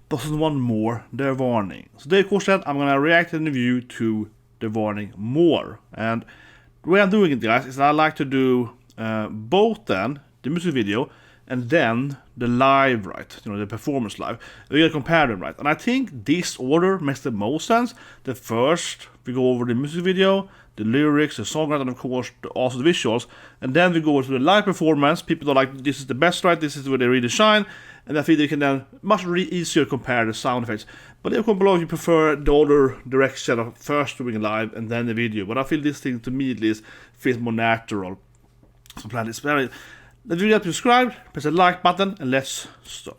doesn't want more, the warning. So they course said I'm gonna react in the review to the warning more. And the way I'm doing it, guys, is I like to do both then the music video and then the live, right? You know, the performance live. We gotta compare them, right? And I think this order makes the most sense. The first we go over the music video, the lyrics, the songwriter, and of course also the visuals, and then we go to the live performance. People are like, this is the best, right? This is where they really shine, and I think they can then much easier compare the sound effects. But if you prefer the order direction of first doing live and then the video, but I feel this thing to me at least feels more natural. So plan this very. If you get subscribed, press the like button, and let's start.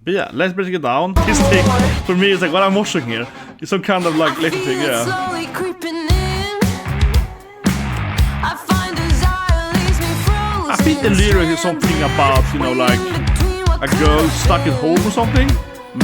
But yeah, let's break it down. This thing, for me, is like what I'm watching here. It's some kind of like little thing, yeah. I think the lyric is something about, you know, like a girl stuck at home or something.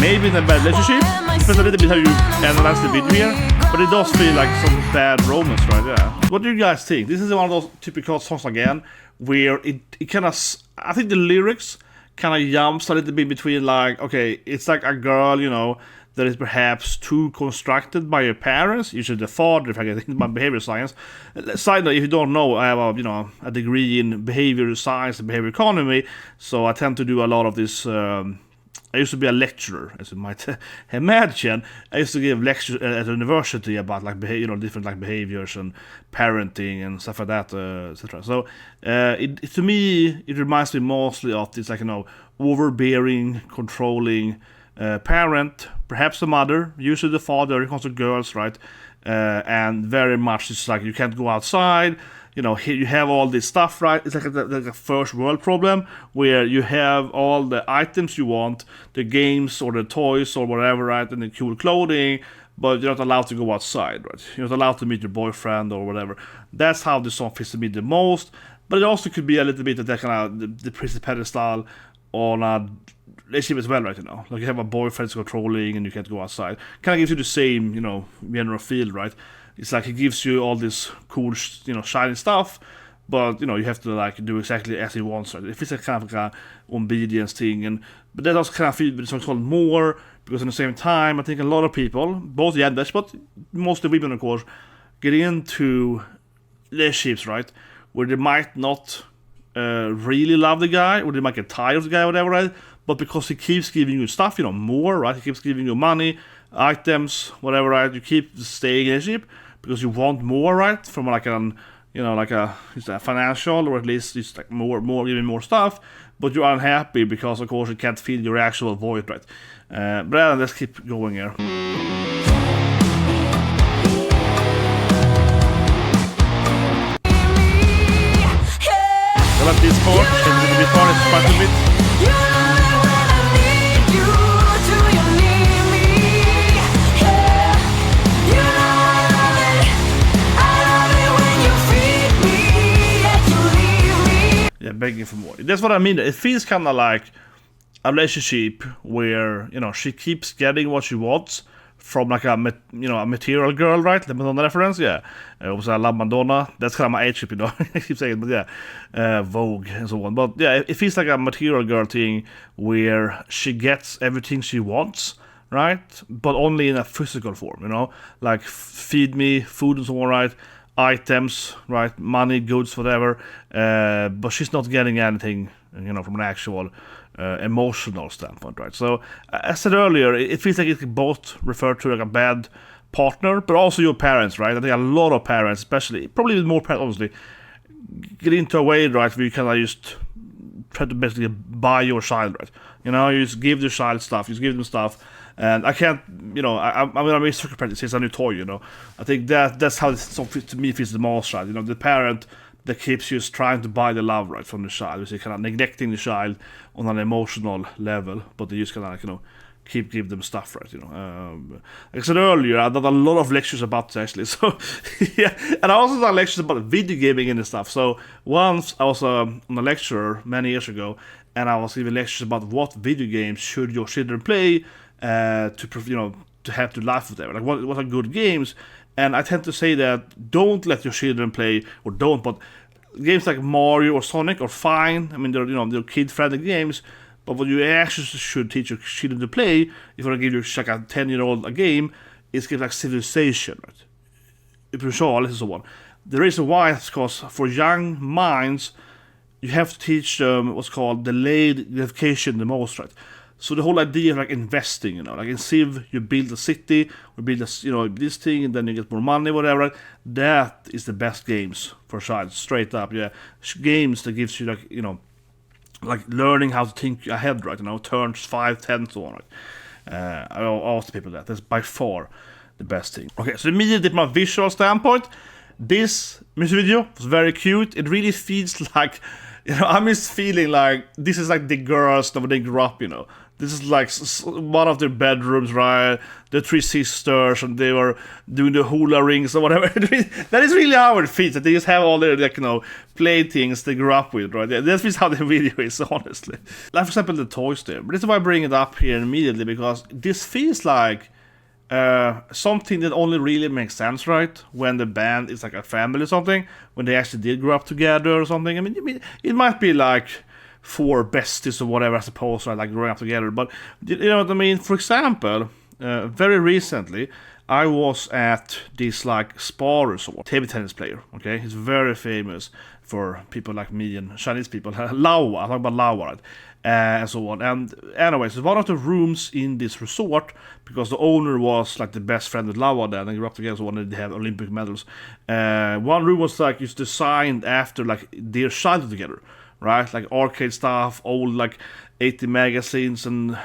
Maybe in a bad relationship. Depends a little bit how you analyze the video here. But it does feel like some bad romance, right? Yeah. What do you guys think? This is one of those typical songs again, where it kind of, I think the lyrics kind of jumps a little bit between like, okay, it's like a girl, you know, that is perhaps too constructed by your parents, usually the father, if I get into my behavior science. Side note, if you don't know, I have a degree in behavior science and behavior economy, so I tend to do a lot of this. I used to be a lecturer, as you might imagine. I used to give lectures at a university about like different like behaviors and parenting and stuff like that, etc. So to me, it reminds me mostly of this, like, you know, overbearing, controlling parent, perhaps the mother, usually the father when it comes to girls, right? And very much it's like you can't go outside. You know, you have all this stuff, right? It's like a first world problem where you have all the items you want, the games or the toys or whatever, right? And the cool clothing, but you're not allowed to go outside, right? You're not allowed to meet your boyfriend or whatever. That's how the song fits to me the most. But it also could be a little bit of that kind of the Princess pedestal on a relationship as well, right? You know, like you have a boyfriend who's controlling and you can't go outside. Kind of gives you the same, you know, general feel, right? It's like it gives you all this cool, you know, shiny stuff, but you know you have to like do exactly as he wants, right? If it's a kind of like a obedience thing, but that also kind of feels the song called more because at the same time I think a lot of people, both genders, but mostly women of course, get into relationships, right, where they might not really love the guy, or they might get tired of the guy or whatever, right? But because he keeps giving you stuff, you know, more, right? He keeps giving you money, items, whatever, right? You keep staying in a relationship because you want more, right? From like an, you know, like a financial, or at least it's like more giving more stuff. But you're unhappy because of course you can't feel your actual void, right? But let's keep going here. I like this part, and the guitar is quite a bit. Yeah, begging for more. That's what I mean. It feels kind of like a relationship where, you know, she keeps getting what she wants from like a material girl, right? The Madonna reference, yeah. Also, I love Madonna. That's kind of my age group, you know. I keep saying it, but yeah, Vogue and so on. But yeah, it feels like a material girl thing where she gets everything she wants, right? But only in a physical form, you know, like feed me, food and so on, right? Items, right? Money, goods, whatever. But she's not getting anything, you know, from an actual emotional standpoint, right? So, as I said earlier, it feels like it can both refer to like a bad partner, but also your parents, right? I think a lot of parents, especially, probably even more parents, honestly, get into a way, right, where you kind of just try to basically buy your child, right? You know, you just give the child stuff, you just give them stuff, and I can't, you know, I'm gonna make sucker practice, it's a new toy, you know. I think that's how this song to me feels the most, right? You know, the parent that keeps just trying to buy the love, right, from the child, which is kind of neglecting the child on an emotional level, but they just kind of like, you know, give them stuff, right, you know. Like I said earlier, I done a lot of lectures about this actually, so yeah, and I also done lectures about video gaming and stuff. So once I was on a lecture many years ago, and I was giving lectures about what video games should your children play to have to laugh with them, like what are good games. And I tend to say that don't let your children play, or don't, but games like Mario or Sonic are fine. I mean, they're kid-friendly games, but what you actually should teach your children to play, if you're going to give your like a 10-year-old a game, is games like Civilization, right? and so on. The reason why is because for young minds, you have to teach them what's called delayed gratification the most, right? So the whole idea of like investing, you know, like in Civ, you build a city, or build this thing, and then you get more money, whatever. Right? That is the best games for a child, straight up, yeah. Games that gives you like, you know, like learning how to think ahead, right? You know, turns 5, 10, so on, right? I ask people that. That's by far the best thing. Okay, so immediately from a visual standpoint, this music video was very cute. It really feels like, you know, I'm just feeling like this is like the girls when they grew up, you know. This is like one of their bedrooms, right? The three sisters, and they were doing the hula rings or whatever. That is really how it feels. That they just have all their, like, you know, playthings they grew up with, right? That is how the video is, honestly. Like, for example, the toys there. But this is why I bring it up here immediately, because this feels like something that only really makes sense, right? When the band is like a family or something, when they actually did grow up together or something. I mean, it might be like 4 besties or whatever, I suppose, right? Like growing up together. But you know what I mean? For example, very recently, I was at this like spa resort, table tennis player. Okay, he's very famous for people like me and Chinese people. Lawa, I'm talking about Lawa, right? And so on. And anyways, one of the rooms in this resort, because the owner was like the best friend with Lawa there, and they grew up together, so wanted to have Olympic medals. One room was like just designed after like their childhood together, right? Like arcade stuff, old like 80 magazines and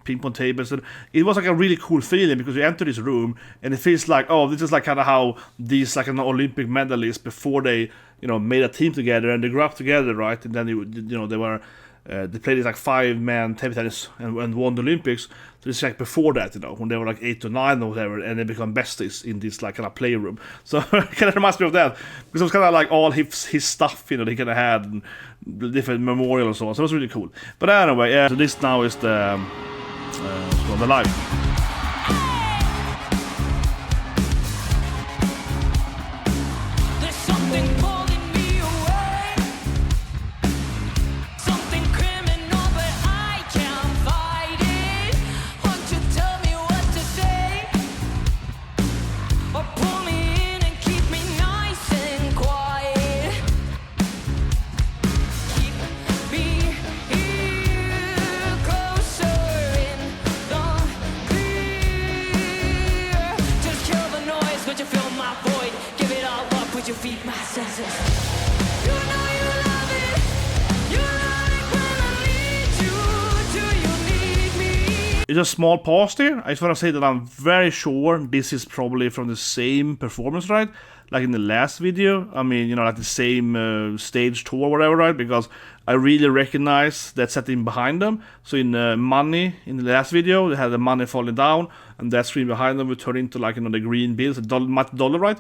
ping pong tables, and it was like a really cool feeling because you enter this room and it feels like, oh, this is like kind of how these like an Olympic medalists before they, you know, made a team together and they grew up together, right? And then they were they played this like 5-man table tennis and won the Olympics. So it's like before that, you know, when they were like 8 to 9 or whatever, and they become besties in this like kind of playroom. So it kind of reminds me of that, because it was kind of like all his stuff, you know, they kind of had and different memorial and so on. So it was really cool. But anyway, yeah. So this now is the live. It's a small pause there. I just want to say that I'm very sure this is probably from the same performance, right? Like in the last video. I mean, you know, like the same stage tour or whatever, right? Because I really recognize that setting behind them. So in Money, in the last video, they had the money falling down, and that screen behind them would turn into like, you know, the green bills, the dollar, right?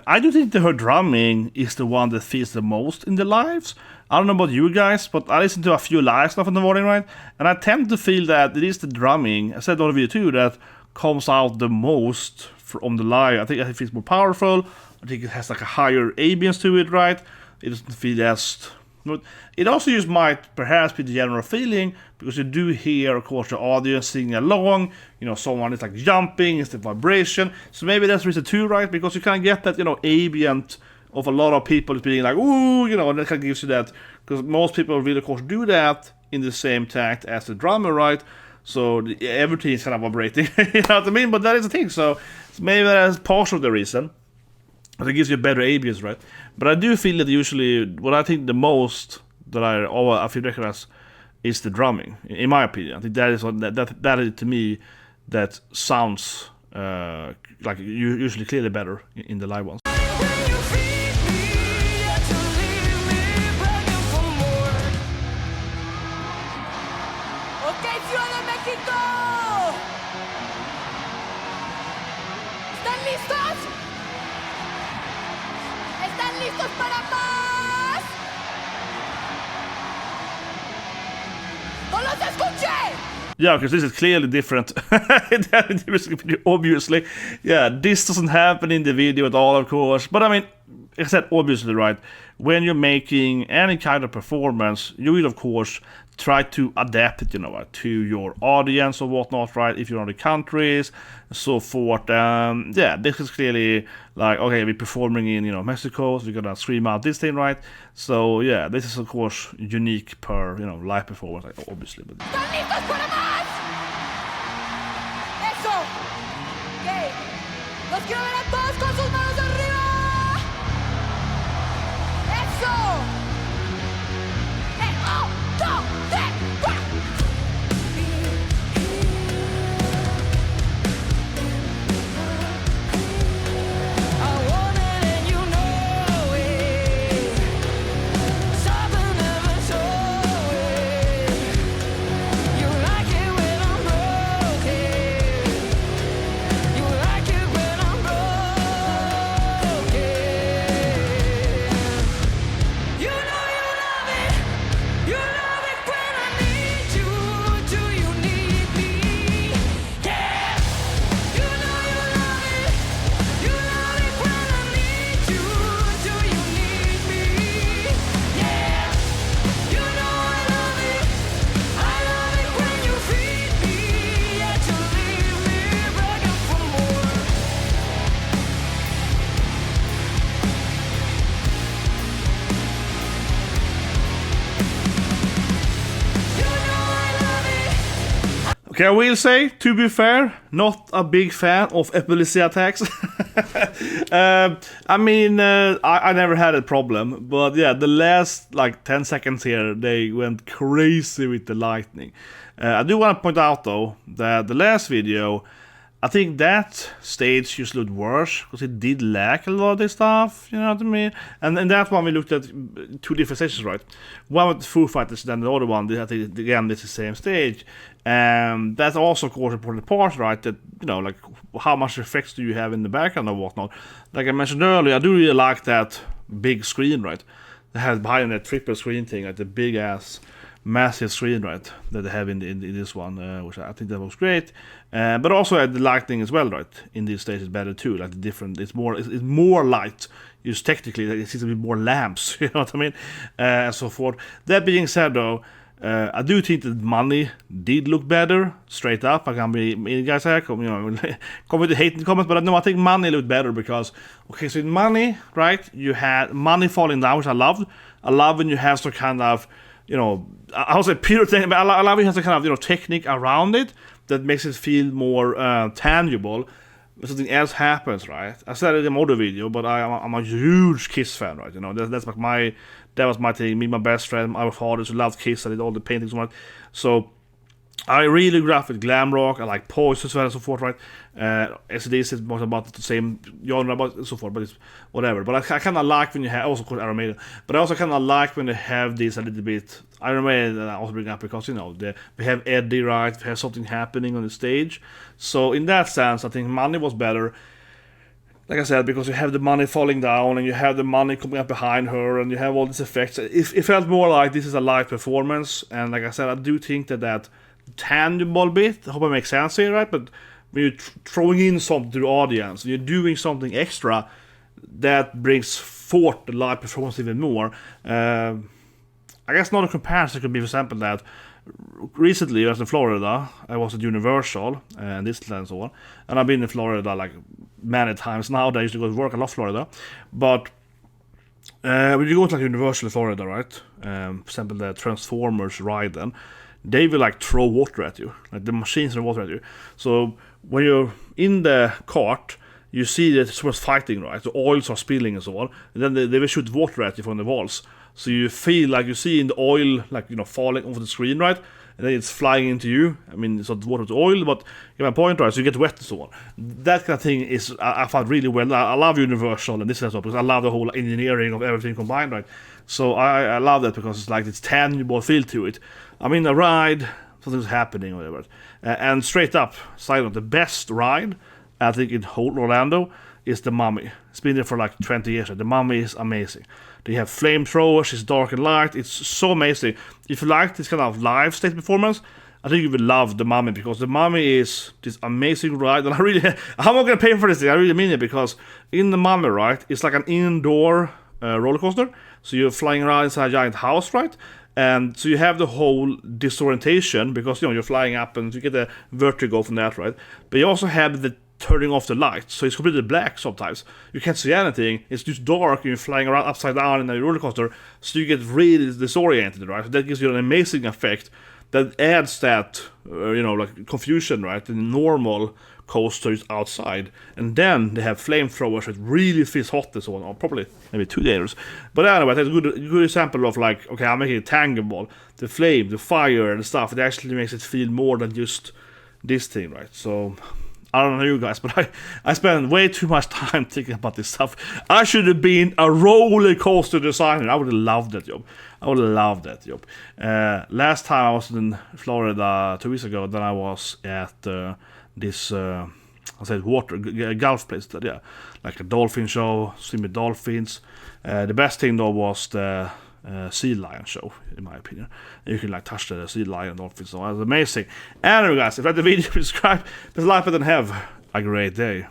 I do think that her drumming is the one that feels the most in the lives. I don't know about you guys, but I listen to a few lives now from the morning, right? And I tend to feel that it is the drumming, I said on the video too, that comes out the most from the live. I think it feels more powerful. I think it has like a higher ambience to it, right? It doesn't feel as... It also just might perhaps be the general feeling, because you do hear, of course, the audience singing along, you know, someone is like jumping, it's the vibration, so maybe that's the reason too, right? Because you kind of get that, you know, ambient of a lot of people being like, ooh, you know, and that kind of gives you that, because most people really, of course, do that in the same tact as the drummer, right? So everything is kind of vibrating, you know what I mean? But that is the thing, so maybe that's part of the reason. But it gives you a better ambience, right? But I do feel that usually, what I think the most that I feel recognize is the drumming, in my opinion. I think that is what that is to me that sounds like usually clearly better in the live ones. Yeah, because this is clearly different. Obviously, yeah, this doesn't happen in the video at all, of course. But I mean, I said obviously, right? When you're making any kind of performance, you will, of course, try to adapt it, you know, to your audience or whatnot, right? If you're in other countries, so forth. Yeah, this is clearly like, okay, we're performing in, you know, Mexico, so we're gonna scream out this thing, right? So yeah, this is of course unique per, you know, live performance, like, obviously. But Okay, I will say, to be fair, not a big fan of epilepsy attacks. I mean, I never had a problem, but yeah, the last like 10 seconds here, they went crazy with the lightning. I do want to point out though that the last video, I think that stage just looked worse because it did lack a lot of this stuff, you know what I mean? And that one we looked at 2 different stages, right? One with the Foo Fighters, then the other one, I think again it's the same stage. That's also of course important part, right? That, you know, like how much effects do you have in the background and whatnot. Like I mentioned earlier, I do really like that big screen, right? They have behind that triple screen thing, like the big ass massive screen, right, that they have in this one, which I think that was great. But also the lighting as well, right, in this stage is better too. Like the different, it's more light. Just technically, it seems to be more lamps, you know what I mean, and so forth. That being said, though, I do think that money did look better, straight up. I can be guys here, come with the hating comments, but no, I think money looked better because, okay, so in money, right, you had money falling down, which I loved. I love when you have some kind of, you know, I would say pyrothecnic, but I love it has a kind of, you know, technique around it that makes it feel more tangible. But something else happens, right? I said it in the other video, but I'm a huge Kiss fan, right? You know, that was my thing. Me, my best friend, our fathers who loved Kiss. I did all the paintings, right? So I really grew with glam rock. I like Poison as well and so forth, right? SEDs is more about the same genre, but so forth, but it's whatever. But I kind of like when you have, also called Iron Maiden, but I also kind of like when they have this a little bit. Iron Maiden I also bring up because, you know, we have Eddie, right? We have something happening on the stage. So in that sense, I think money was better. Like I said, because you have the money falling down and you have the money coming up behind her and you have all these effects. It felt more like this is a live performance. And like I said, I do think that tangible bit, I hope it makes sense here, right? But when you're throwing in something to the audience, you're doing something extra that brings forth the live performance even more. I guess another comparison could be, for example, that recently I was in Florida. I was at Universal and Disneyland and so on, and I've been in Florida like many times now. I used to go to work. I love Florida, but when you go to like Universal in Florida, right? For example, the Transformers ride, then they will like throw water at you, like the machines throw water at you. So when you're in the cart, you see that it's fighting, right? The oils are spilling and so on, and then they will shoot water at you from the walls. So you feel like you see in the oil, like, you know, falling over the screen, right? And then it's flying into you. I mean, it's not water to oil, but you get my point, right? So you get wet and so on. That kind of thing is, I found really well. I love Universal and this kind of stuff because I love the whole engineering of everything combined, right? So I love that because it's like this tangible feel to it. I mean, a ride, something's happening, whatever. And straight up, side note, the best ride, I think, in whole Orlando is the Mummy. It's been there for like 20 years. The Mummy is amazing. They have flamethrowers, it's dark and light, it's so amazing. If you like this kind of live stage performance, I think you will love the Mummy, because the Mummy is this amazing ride, and I'm not gonna pay for this thing, I really mean it, because in the Mummy, right, it's like an indoor roller coaster, so you're flying around inside a giant house, right? And so you have the whole disorientation, because, you know, you're flying up and you get the vertigo from that, right? But you also have the turning off the lights, so it's completely black sometimes. You can't see anything, it's just dark, and you're flying around upside down in a roller coaster, so you get really disoriented, right? So that gives you an amazing effect that adds that, you know, like confusion, right? The normal coaster is outside, and then they have flamethrowers that really feels hot and so on, or probably maybe too dangerous. But anyway, that's a good example of like, okay, I'm making it tangible. The flame, the fire, and stuff, it actually makes it feel more than just this thing, right? So I don't know you guys, but I spend way too much time thinking about this stuff. I should have been a roller coaster designer. I would have loved that job. Last time I was in Florida 2 weeks ago, then I was at this water golf place. Yeah, like a dolphin show, swim with dolphins. The best thing though was the sea lion show, in my opinion. You can like touch the sea lion dolphins, so it was amazing. Anyway guys, if you like the video, subscribe, please like it, and have a great day.